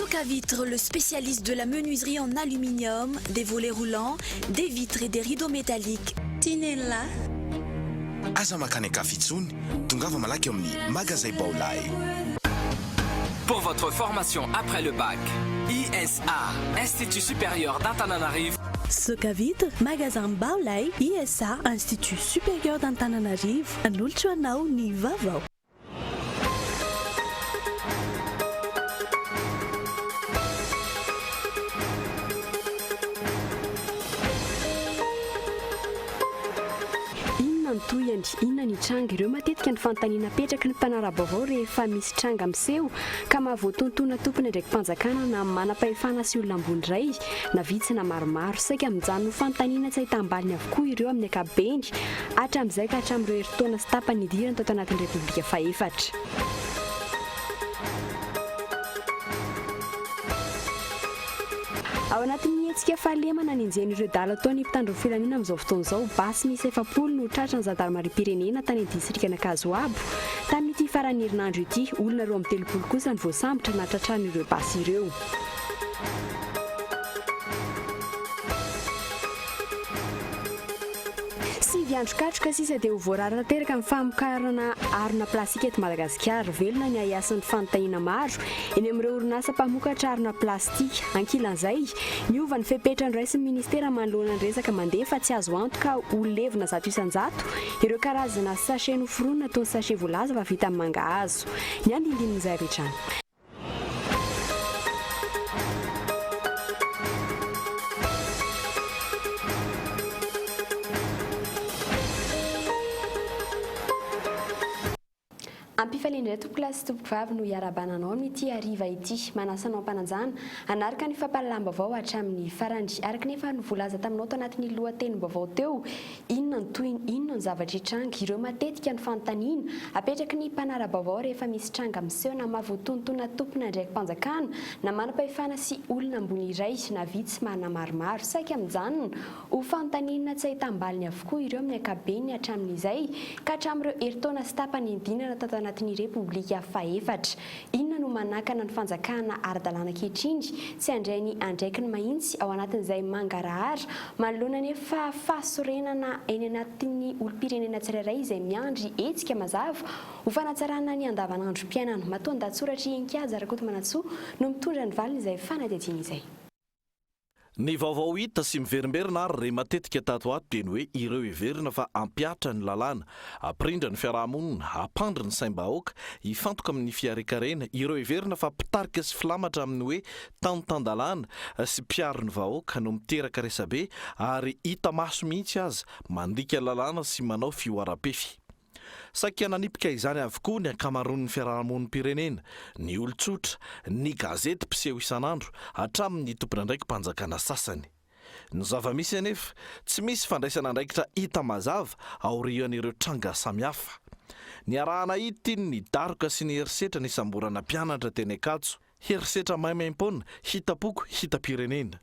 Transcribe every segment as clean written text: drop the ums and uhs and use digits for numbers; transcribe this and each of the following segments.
Socavitre, le spécialiste de la menuiserie en aluminium, des volets roulants, des vitres et des rideaux métalliques. Tinella. Aza makany Kafitsuni, tongava malaky amin'ny magasin Baolay. Pour votre formation après le bac, ISA, Institut supérieur d'Antananarivo. Socavitre, magasin Baolay, ISA, Institut supérieur d'Antananarivo, an'olotro anao ny vaovao. Inona ny tranga ireo matetika ny fanontaniana petraka ny mpanara-baovao rehefa misy tranga miseho ka mahavoatontona tompony ndraiky mpanjakana na manam-pahefana sy olona ambony iray na vitsina maromaro saika mijanona ho fanontaniana tsy ahitam-baliny avokoa ireo amin'ny ankapobeny hatramin'izay ka hatramin'ireo herintaona sy tapany idirana tao anatin'ny repoblika fahefatra. Ao anatin'ny hetsika fahalemana ny enjen'ireo dala ataony mpitandro ny filaminana amin'izao fotoana izao basy misy 700 no tratra ny zandarmarim-pirenena tany distrika Nakazoabo tamin'ity faran'ny herinandro ity olona 23 kosa ny voasambotra natratran'ireo basy ireo. Andro katroka sisa dia ho voarara tanteraka amin'ny famokarana arona plastika eto Madagasikara. Velona ny ahiasan'ny fanontaniana maro eny amin'ireo orinasa mpamokatra arona plastika. Ankilan'izay niova ny fepetra ny raisin'ny ministera manoloana ny resaka mandeha fa tsy azo antoka ho levona 100 isan-jato ireo karazana sachet noforonina toy ny sachet voalaza fa vita amin'ny mangahazo. Ny andindin'izay rehetrany. Ampifaliana tompolasy tompovavy no iarabananao n'ity hariva ity manasanao mpananjana anaraka ny fampalalam-baovao hatramin'ny farandry araka nefa ny voalaza taminao tao anatin'ny lohatenim-baovao teo inona ny tohiny inona ny zavatra tranga ireo matetika ny fanontaniana apetraky ny mpanara-baovao rehefa misy tranga miseho na mahavoatontona tompona ndraiky mpanjakana na manam-pahefana sy olona ambony iray na vitsy mana maromaro saika mijanona ho fanontaniana tsy ahitam-baliny avokoa ireo amin'ny ankapobeny hatramin'izay ka hatramin'ireo herintaona sy tapany indinana tao anatin'ny repoblika fahefatra. Inona no manakana ny fanjakana ara-dalàna ankehitriny tsy andrainy andraiky ny mahitsy ao anatin'izay mangarahara manoloana nefa fahasorenana eny anatin'ny olom-pirenena tsirairay izay miandry hetsika mazava ho fanatsarana ny andavanandro mpiainana. Matonda tsoratra Enkiazy Rakoto Manatsoa no mitondra ny valiny izay fanadihadiana izay. Ny vaovao hita sy miverimberina ary re matetika tato ato dia ny hoe ireo heverina fa ampiatra ny lalàna, aprindra ny fiarahamonina, apandry ny saim-bahoaka, hifantoka amin'ny fiarekarena, ireo heverina fa pitarika sy filamatra amin'ny hoe tanotan-dalàna sy mpiaro ny vahoaka no miteraka resabe ary hita maso mihitsy aza mandika lalàna sy manao fioaram-pefy. Saika nanipika izany avokoa ny ankamaroan'ny fiarahamonim-pirenena, ny olon-tsotra, ny gazety mpiseho isan'andro hatramin'ny tompona ndraiky mpanjakana sasany. Ny zava-misy anefa tsy misy fandraisana andraikitra hita mazava aorian'ireo tranga samihafa. Ny arahana ity ny daroka sy ny herisetra ny samborana mpianatra teny Ankatso, herisetra maimaim-pona, hitapoko, hitam-pirenena.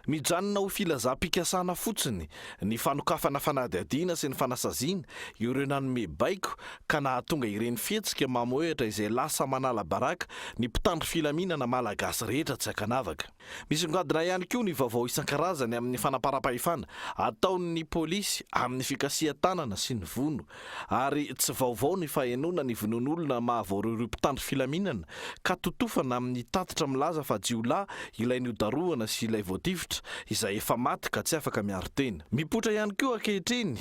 Mijanona ho filazam-pikasana fotsiny ny fanokafana fanadihadiana sy ny fanasaziana ireo nanome baiko ka nahatonga ireny fihetsika mamoehatra izay lasa manala baraka ny mpitandro filaminana malagasy rehetra tsy akanavaka. Misongadina ihany koa ny vaovao isan-karazany amin'ny fanaparam-pahefana ataon'ny polisy amin'ny fikasihan-tanana sy ny vono ary tsy vaovao ny fahenona ny vonon'olona mahavoaroireo mpitandro filaminana ka totofana amin'ny tatitra milaza fa jiolahy ilay niodaroana sy ilay voatifitra izay efa maty ka tsy afaka miaro tena. Mipotra ihany koa ankehitriny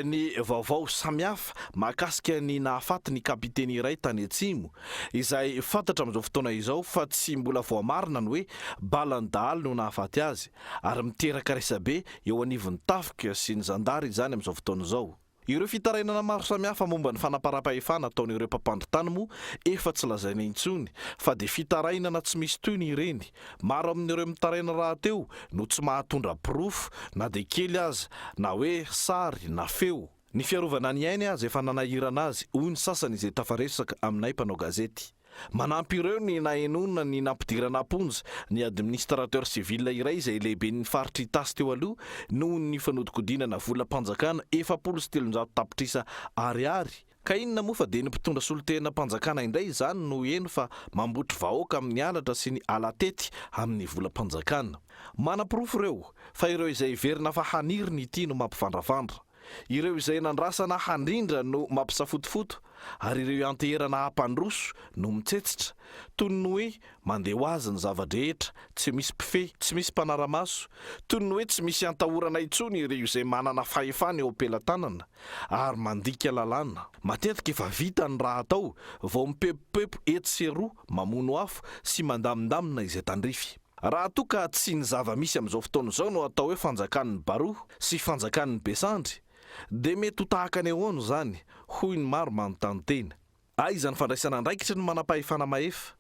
ny vaovao samihafa mahakasika ny nahafaty ny kapiteny iray tany Atsimo izay fantatra amin'izao fotoana izao fa tsy mbola voamarina ny hoe balandaly no nahafaty azy ary miteraka resabe eo anivon'ny tafika sy ny zandary izany amin'izao fotoana izao. Ireo fitarainana maro samihafa momba ny fanaparam-pahefana ataon'ireo mpampandry-tany moa efa tsy lazaina intsony fa dia fitarainana tsy misy toyny ireny. Maro amin'ireo mitaraina raha teo no tsy mahatondra pirofo na dia kely aza na hoe sary na feo. Ny fiarovana ny ainy azy efa nanahirana azy hoy ny sasany izay tafaresaka aminay mpanao gazety. Manampy ireo ny nahenona ny nampidirana amponja ny administrateur civil iray izay lehibe ny faritry tasy teo aloha noho ny fanodikodinana vola-panjakana 700 tapitrisa ariary ka inona moa fa dia ny mpitondra solotena mpanjakana indray izany no eno fa mambotry vahoaka amin'ny alatra sy ny alatety amin'ny volam-panjakana. Manam-pirofo ireo fa ireo izay verina fa haniriny ity no mampivandravandra, ireo izay nandrasana handrindra no mampisafotofoto, ary ireo anteherana hampandroso no mitsetsitra toy ny hoe mandeha ho azy ny zava-drehetra, tsy misy pifeh, tsy misy mpanaramaso, toy ny hoe tsy misy antahorana intsony ireo izay manana fahefana eo ampelantanana ary mandika lalàna. Matetika efa vita ny raha atao vao mipepopepo eto sy eroa mamono afo sy mandamindamina izay tandrify. Raha toa ka tsy ny zava-misy amin'izao fotoana izao no atao hoe fanjakan'ny Baroa sy fanjakan'ny Besandry, dia mety ho tahaka ny ahoana zany, hoy ny maro manontany tena. Aiza ny fandraisana andraikitra ny manam-pahefana mahefa?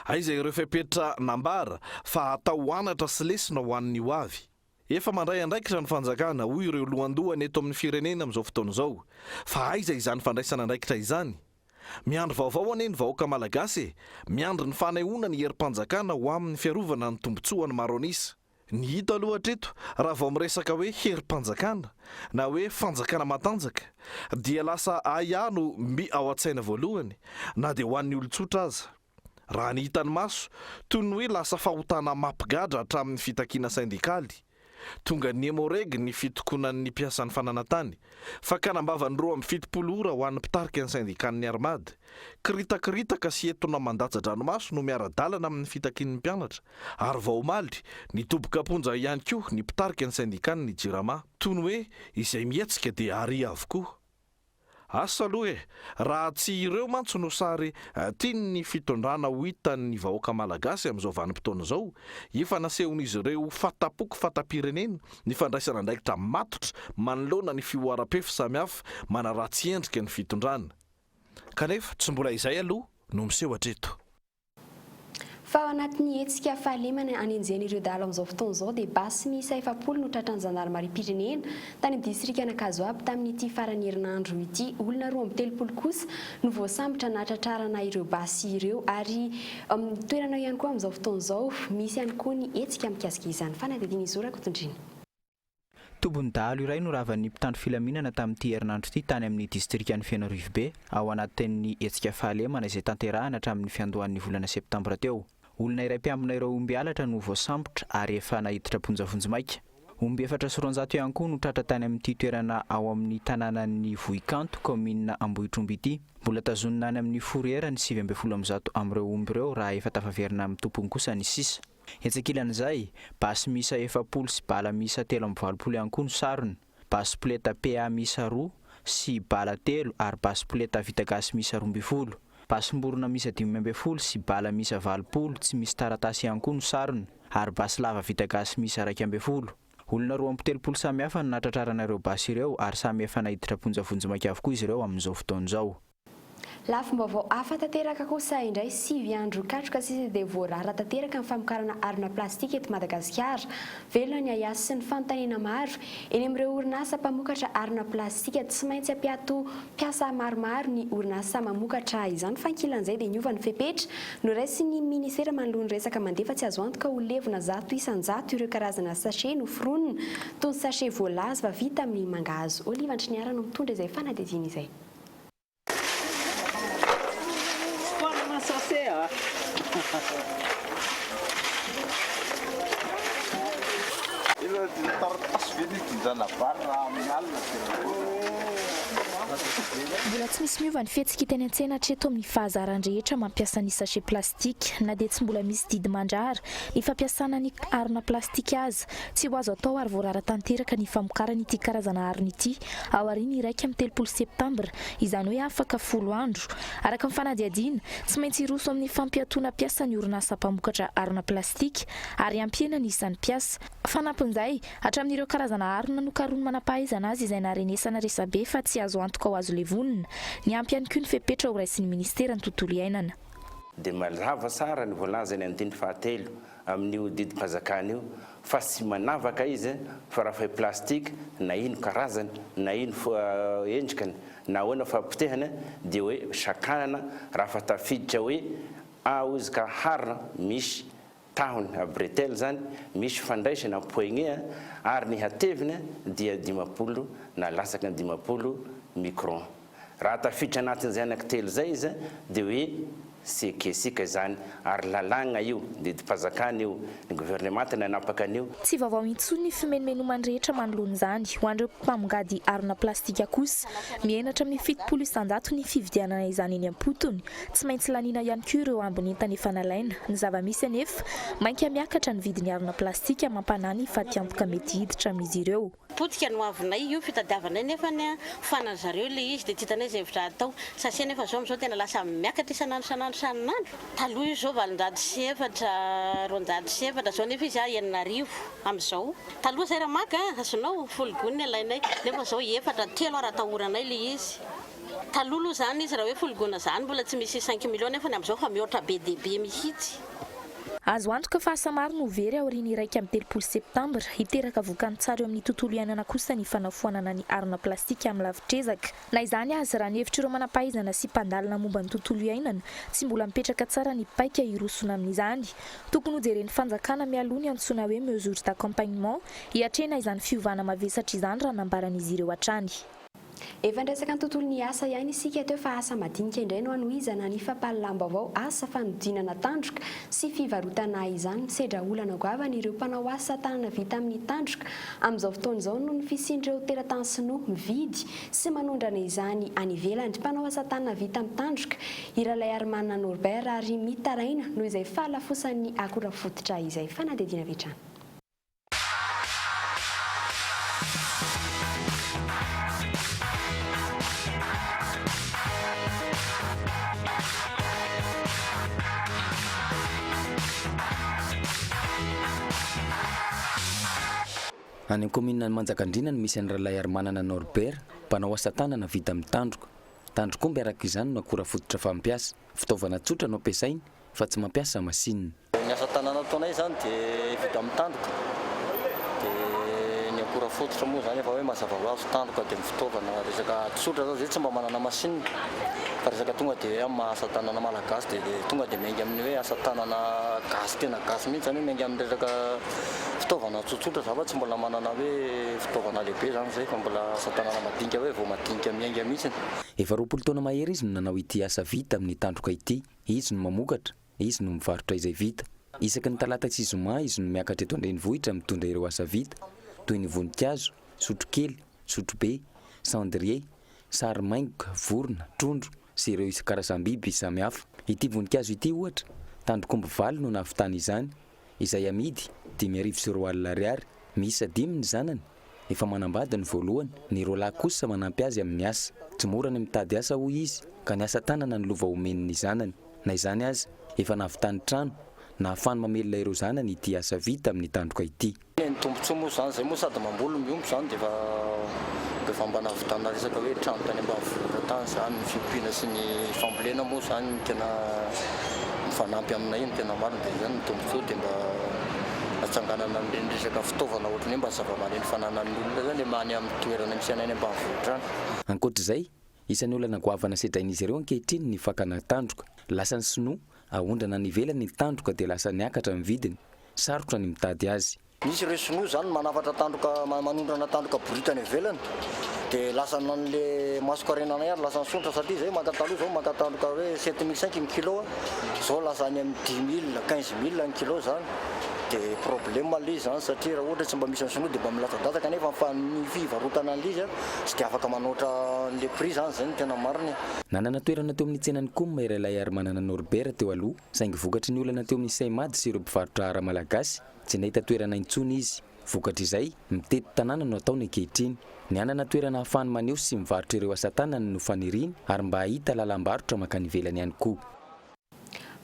Aiza ireo fepetra nambara fa atao anatra sy lesona ho an'ny ho avy? Efa mandray andraikitra ny fanjakana hoy ireo lohandohany eto amin'ny firenena amin'izao fotoana izao, fa aiza izany fandraisana andraikitra izany? Miandry vaovao anie ny vahoaka malagasy, miandry ny fanehoana ny herim-panjakana ho amin'ny fiarovana ny tombotsoa ny maro anisa. Ny hita aloha hatreto raha vao miresaka hoe herim-panjakana na hoe fanjakana matanjaka dia lasa ahano mby ao an-tsaina voalohany na dia ho an'ny olon-tsotra aza. Raha ny hitany maso toy ny hoe lasa fahotana mampigadra hatramin'ny fitakiana sindikaly, tonga ny emoreg ny fitokonan'ny mpiasan'ny fananantany, fa kanambavany 270 ora ho an'ny mpitarika ny sindikan'ny armady, kiritakiritaka sy entona mandatsa-dranomaso no miara-dalana amin'ny fitakian'ny mpianatra, ary vao omaly ny toboka-ponja ihany koa ny mpitarika ny sindikan'ny jirama, toy ny hoe izay mietsika dia ary avokoa. Asa aloha raha tsy ireo mantsy no sary tiany ny fitondrana ho hitan'ny vahoaka malagasy amin'izao vanim-potoana izao, efa nasehon'izy ireo fatapoko fatam-pirenena ny fandraisana andraikitra matotra manoloana ny fioara-pefo samihafa manaratsy endrika ny fitondrana. Kanefa tsy mbola izay aloha no miseho hatreto. Fa ao anatin'ny hetsika fahalemana anenjen'ireo dala amin'izao fotoana izao dia basy miisa 700 no tratran'ny zandarmariam-pirenena tany amin'ny distrika Anakazoaby tamin'ity farany herinandro ity. Olona 230 kosa no voasambotra natratrarana ireo basy ireo, ary toerana ihany koa amin'izao fotoana izao misy ihany koa ny hetsika mikasika izany. Fanadidiny izorako tondrina. Tombony dahalo iray no ravan'ny mpitandro filaminana tamin'ity herinandro ity tany amin'ny distrika ny Fianarivy ao anatin'ny hetsika fahalemana izay tanterahana hatramin'ny fiandohan'ny volana septambra teo. Olona iray mpiambina ireo omby alatra no voasambotra ary efa nahiditra vonjavonjomaika. Omby 400 ihany koa no tratra tany amin'ity toerana ao amin'ny tanànan'ny Vohikanto, commune Ambohitromby ity. Mbola tazonina any amin'ny Fourrière ny 700 amin'ireo omby ireo raha efa tafaverina amin'ny tompony kosa ny sisa. Etsakilan'izay, basy misa 70 sy bala misa 320 ihany koa no sarony. Basy pleta PA misa 2 sy bala 3 ary basy pleta vita gasy misa 12. Basy-mborona misa 520 sy bala misa 20 tsy misy taratasy ihany koa no sarony, ary basy lava vita gasy misa 220. Olona 230 samihafa no natratrarana ireo basy ireo ary samy efa nahiditra vonjavonjomaika avokoa izy ireo amin'izao fotoana izao. Lafim-baovao hafa tanteraka kosa indray 9 andro katroka sisa dia voarara tanteraka amin'ny famokarana arona plastika eto Madagasikara. Velona ny aiasy sy ny fanontaniana maro eny amin'ireo orinasa mpamokatra arona plastika, tsy maintsy ampiato mpiasa maromaro ny orinasa mamokatra izany. Fa ankilan'izay dia niova ny fepetra no raisin'ny ministera manoloana resaka mandefa tsy azo antoka ho levona 100 isan-jato ireo karazana sachet noforonina toy ny sachet voalaza vita amin'ny mangahazo. Oliva Antriniara no mitondra izay fanadihadiana izay. Mbola tsy misy miova ny fihetsika teny an-tsena hatreto amin'ny fahazaran-drehetra mampiasa ny sachet plastika, na dia tsy mbola misy didy mandrara ny fampiasana ny arona plastika aza. Tsy ho azo atao ary voarara tanteraka ny famokarana ity karazana arona ity ao aoriana iraika amin'ny 30 septambra, izany hoe afaka 10 andro. Araka ny fanadihadiana, tsy maintsy hiroso amin'ny fampiatoana piasa ny orinasa mpamokatra arona plastika ary ampiena ny isan'ny piasa. Fanampin'izay, hatramin'ireo karazana arona no karony manam-pahaizana azy izay narenesana resabe fa tsy azo antoka ho azo levonina. Ny ampy ihany koa ny fepetra ho raisin'ny ministera ny tontolo iainana. Dia mazava tsara ny voalazany andiny fahatelo amin'io didim-pazakana io fa tsy manavaka izy fa raha fa plastika na ino karazany na ino endrikany na ahoana fampitehana dia hoe sakanana raha fa tafiditra hoe izy ka harina misy tahony bretelle zany, misy fandraisana poignée ary ny hatevina dia 50 na lasaka 50 micron. raha tafiditra anatin'izay anankitelo zay izy dia hoe sekesika izany ary lalagna io didim-pazakana io ny gouvernement nanapaka an'io. Tsy vaovao intsony ny fimenomenoman rehetra manoloana izany ho an'ireo mpamongady arina plastika kosa mienatra amin'ny 700 ny fividianana izany eny am-potony tsy maintsy laniana ihany koa ireo ambony entana efa nalaina ny zava-misy anefa mainka miakatra ny vidiny arina plastika mampanany fatiantoka mety hiditra amin'izy ireo. Potika no avinay io fitadiavanay nefa ny fanany zareo le izy dia titanay izay evitra atao satria nefa zao amin'izao tena lasa miakatra isanandro taloha io zao 207 zao nefa izy 9 amin'izao taloha zay raha maka azonao folgony alainay nefa zao 4 raha tahoranay le izy taloha aloha zany izy raha hoe folgona zany mbola tsy misy 5 millions nefa amin'izao fa mihoatra be dia be mihitsy. Azo antoka fa asa maro no very aoriany iraika amin'ny 3 septambra hiteraka vokany tsara eo amin'ny tontolo iainana kosa ny fanafoanana ny arina plastika amin'ny lavitrezaka. Na izany azy raha ny hevitr'ireo manam-pahaizana sy mpandalina momba ny tontolo iainana tsy mbola mipetraka tsara ny paika hirosona amin'izany. Tokony ho jeren'ny fanjakana mialoha ny antsoina hoe mesures d'accompagnement hiatrena izany fiovana mavesatra izany raha nambaran'izy ireo hatrany. Efa ndresaka ny tontolo ny asa ihany isika teo fa asa madinika indray no anohizana ny fampalalambavao asa fanodinana tandroka sy fivarotana izany misedra olana goavana ireo mpanao asa tanana vita amin'ny tandroka amin'izao fotoana izao no ny fisindreo teratany sinoa mividy sy manondrana izany any ivelany mpanao asa tanana vita amin'ny tandroka Iralay Armanina Norbert ary mitaraina noho izay falafosan'ny akora fototra izay fanadidina vetrany. Any amin'ny commune Manjakandriana no misy Iralay Armanina Norbert mpanao asa tanana vita amin'ny tandroka. Tandrokomby araka izany no akora fototra fampiasa. Fitaovana tsotra no ampiasainy fa tsy mampiasa masinina. Ny asa tanana ataonay zany dia vita amin'ny tandroka. Dia ny akora fototra moa zany efa hoe mazava ho azy tandroka dia fitaovana resaka tsotra zao zay tsy mba manana masinina. Fa resaka tonga dia amin'ny asa tanana malagasy dia tonga dia miainga amin'ny hoe asa tanana gasy tena gasy mihitsy zany hoe miainga amin'ny resaka fitaovana tsotsotra zava tsy mbola manana hoe fitaovana lehibe zany zay fa mbola asa tanana madinika hoe vao madinika miainga mihitsy. Efa 20 taona mahery izy no nanao ity asa vita amin'ny tandroka ity. Izy no mamokatra, izy no mivarotra izay vita. Isaky ny talata tsy zoma izy no miakatra eto an-drenivohitra mitondra ireo asa vita toy ny voninkazo, sotrokely, sotrobe, cendrier, sary maingoka, vorona, trondro sy ireo karazam-biby samihafa. Ity voninkazo ity ohatra, tandrokomby valo no nahavitany izany, izay amidy 5,4 ariary. Miisa 5 ny zanany, efa manambady ny voalohany, ny roa lahy kosa manampy azy amin'ny asa. Tsy mora ny mitady asa hoy izy, ka ny asa tanana ny lova omen'ny zanany. Na izany azy, efa nahavitany trano, na ahafany mamelona ireo zanany ity asa vita amin'ny tandroka ity. Ny tombontsoa moa zany zay moa sady mambolo miomby zany dia efa mba nahavitana resaka hoe trano tany ambanivohitra tany zany ny fiompiana sy ny fambolena moa zany ny tena mifanampy aminay ny tena marina dia zany ny tombontsoa dia mba atsanganana amin'ny resaka fitaovana ohatrany hoe mba zava-maneno fananan'ny olona zany many amin'ny toerana misy anay ambanivohitra any. Ankoatr'izay, isan'ny olana goavana sedrain'izy ireo ankehitriny ny fakana tandroka. Lasa ny sinoa ahondrana ny ivelany ny tandroka dia lasa niakatra ny vidiny, sarotra ny mitady azy. Misy ireo sinoa zany manafatra tandroka manondrana tandroka boritany ivelany dia lasa nan'le masokarenanay ary lasa nisontra satria zay makataloha zao makatandroka hoe 7,500 ny kilo zao lasa any amin'ny 10,000 15,000 ny kilo zany. Dia problème ali zany satria raha ohatra tsy mba misy sinoa dia mba milatadatsaka nefa ny fivarotana an'izy tsy dia afaka manoatra le prix zany zay ny tena mariny. Nanana toerana teo amin'ny tsenany Komma Iralay Armanina Norbert teo aloha, saingy vokatry ny olana teo amin'ny Saimady sy ireo mpivarotra ara malagasy tsy nahita toerana intsony izy. Vokatra izay mitety tanàna no ataony ankehitriny. Ny anana toerana ahafahany maneho sy mivarotra ireo asa tanana no faniriny ary mba ahita lalam-barotra makany ivelany ihany koa.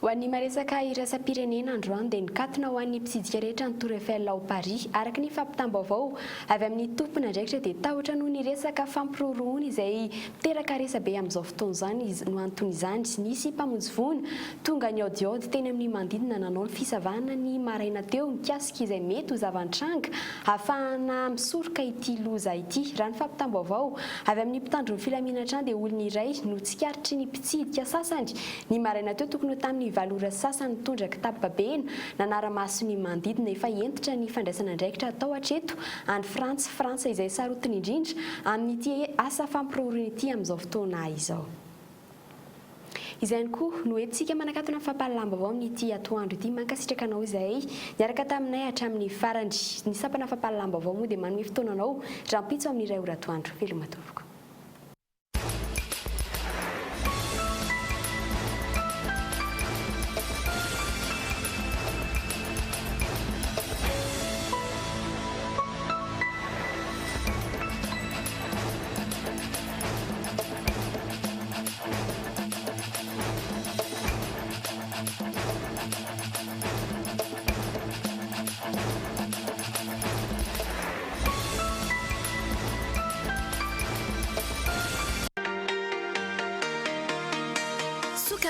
Ho an'ny maresaka iraisam-pirenena androany dia nikatona ho an'ny mpitsidika rehetra ny Tour Eiffel ao Paris araka ny fampitam-baovao avy amin'ny tompona ndraikitra dia tahotra noho ny resaka fampirorohony izay miteraka resabe amin'izao fotoana izany no antony izany sy nisy mpamonjy voina tonga ny aodiaody teny amin'ny manodidina nanao ny fisavahana ny maraina teo mikasika izay mety ho zavan-tranga ahafahana misoroka ity loza ity. Raha ny fampitam-baovao avy amin'ny mpitandro ny filaminana trano dia olona iray no tsikaritry ny mpitsidika sasany ny maraina teo tokony tamin'ny valora sasany mitondra kitapo babena nanara-maso ny manodidina efa entitra ny fandraisana andraikitra atao hatreto any frantsa izay sarotiny indrindra amin'ity asa fampirorona ity amin'izao fotoana izao. Izay ihany koa no entsika manakatona fampahalamba avao amin'ity atoandro ity mankasitraka anao izay niaraka taminay hatramin'ny farany ny sampana fampahalamba avao moa dia manome fotoananao rahampitso amin'ny iray ora atoandro velomatovoko.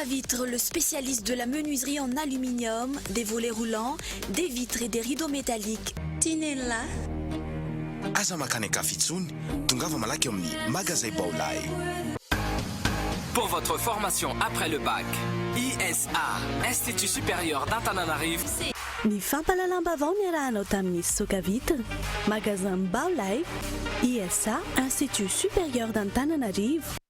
Vitre, le spécialiste de la menuiserie en aluminium, des volets roulants, des vitres et des rideaux métalliques. Tinella. Aza makanika fitsony, tongava malaky amin'ny magasin Baolay. Pour votre formation après le bac, ISA, Institut supérieur d'Antananarivo. Ny fampalalambavao niarahanao tamin'ny Soka Vitre, magasin Baolay, ISA, Institut supérieur d'Antananarivo.